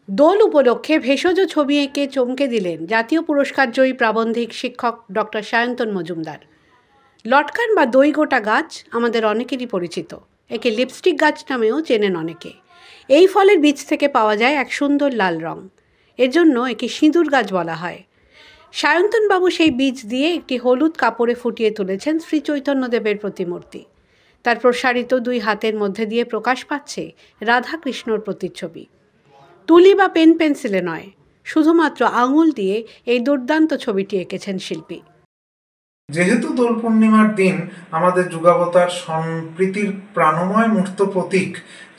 দোল উপলক্ষে ভেষজ ছবি এঁকে চমকে দিলেন জাতীয় পুরস্কার জয়ী প্রাবন্ধিক শিক্ষক ডক্টর সায়ন্তন মজুমদার। লটকান বা দই গোটা গাছ আমাদের অনেকেরই পরিচিত। একে লিপস্টিক গাছ নামেও চেনেন অনেকে। এই ফলের বীজ থেকে পাওয়া যায় এক সুন্দর লাল রং। এজন্য একে সিঁদুর গাছ বলা হয়। সায়ন্তনবাবু সেই বীজ দিয়ে একটি হলুদ কাপড়ে ফুটিয়ে তুলেছেন শ্রী চৈতন্যদেবের প্রতিমূর্তি। তার প্রসারিত দুই হাতের মধ্যে দিয়ে প্রকাশ পাচ্ছে রাধাকৃষ্ণর প্রতিচ্ছবি। তুলি বা পেন পেন্সিলে নয়, শুধুমাত্র আঙুল দিয়ে এই দুর্দান্ত ছবিটি এঁকেছেন শিল্পী। যেহেতু দোল পূর্ণিমার দিন আমাদের যুগাবতার সম্প্রীতির প্রাণময় মূর্ত প্রতীক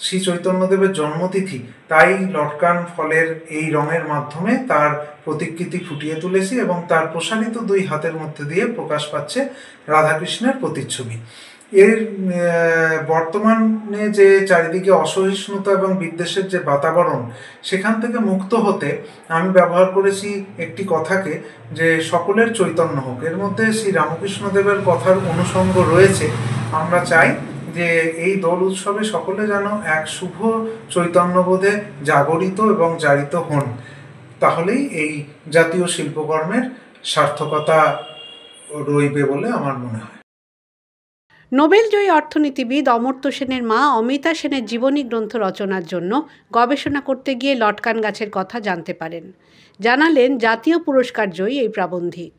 শ্রী চৈতন্যদেবের জন্মতিথি, তাই লটকান ফলের এই রঙের মাধ্যমে তার প্রতিকৃতি ফুটিয়ে তুলেছি এবং তার প্রসারিত দুই হাতের মধ্যে দিয়ে প্রকাশ পাচ্ছে রাধাকৃষ্ণের প্রতিচ্ছবি। এর বর্তমানে যে চারিদিকে অসহিষ্ণুতা এবং বিদ্বেষের যে বাতাবরণ, সেখান থেকে মুক্ত হতে আমি ব্যবহার করেছি একটি কথাকে, যে সকলের চৈতন্য হোক। এর মধ্যে শ্রী রামকৃষ্ণদেবের কথার অনুষঙ্গ রয়েছে। আমরা চাই যে এই দোল উৎসবে সকলে যেন এক শুভ চৈতন্যবোধে জাগরিত এবং জারিত হন, তাহলেই এই জাতীয় শিল্পকর্মের সার্থকতা রইবে বলে আমার মনে হয়। নোবেলজয়ী অর্থনীতিবিদ অমর্ত্য সেনের মা অমিতা সেনের জীবনী গ্রন্থ রচনার জন্য গবেষণা করতে গিয়ে লটকান গাছের কথা জানতে পারেন। জানালেন জাতীয় পুরস্কার জয়ী এই প্রাবন্ধিক।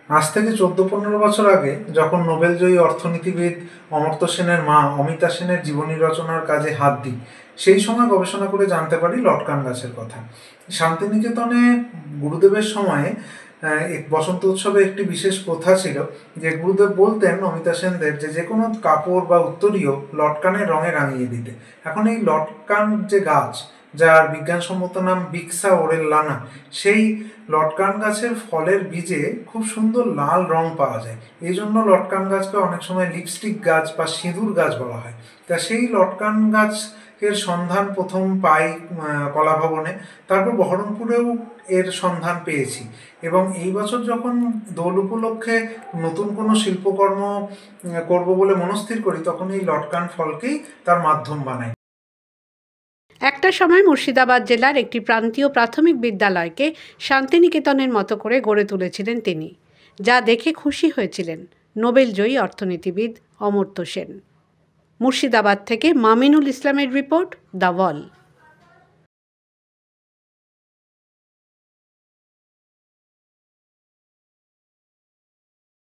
আজ থেকে 14-15 বছর আগে যখন নোবেলজয়ী অর্থনীতিবিদ অমর্ত্য সেনের মা অমিতা সেনের জীবনী রচনার কাজে হাত দিই, সেই সময় গবেষণা করে জানতে পারি লটকান গাছের কথা। শান্তিনিকেতনে গুরুদেবের সময়ে বসন্ত উৎসবে একটি বিশেষ প্রথা ছিল যে গুরুদেব বলতেন অমিতা সেনদের যে কোনো কাপড় বা উত্তরীয় লটকানের রঙে রাঙিয়ে দিতে। এখন এই লটকান যে গাছ, যার বিজ্ঞানসম্মত নাম বিক্সা ওরেল্লানা, সেই লটকান গাছের ফলের বীজে খুব সুন্দর লাল রং পাওয়া যায়। এই জন্য লটকান গাছকে অনেক সময় লিপস্টিক গাছ বা সিঁদুর গাছ বলা হয়। তা সেই লটকান গাছের সন্ধান প্রথম পাই কলাভবনে, তারপর বহরমপুরেও এর সন্ধান পেয়েছি। এবং এই বছর যখন দোল উপলক্ষে নতুন কোনো শিল্পকর্ম করব বলে মনস্থির করি, তখন এই লটকান ফলকেই তার মাধ্যম বানাই। একটা সময় মুর্শিদাবাদ জেলার একটি প্রান্তীয় প্রাথমিক বিদ্যালয়কে শান্তিনিকেতনের মতো করে গড়ে তুলেছিলেন তিনি, যা দেখে খুশি হয়েছিলেন নোবেলজয়ী অর্থনীতিবিদ অমর্ত্য সেন। মুর্শিদাবাদ থেকে মামিনুল ইসলামের রিপোর্ট, দ্য ওয়াল।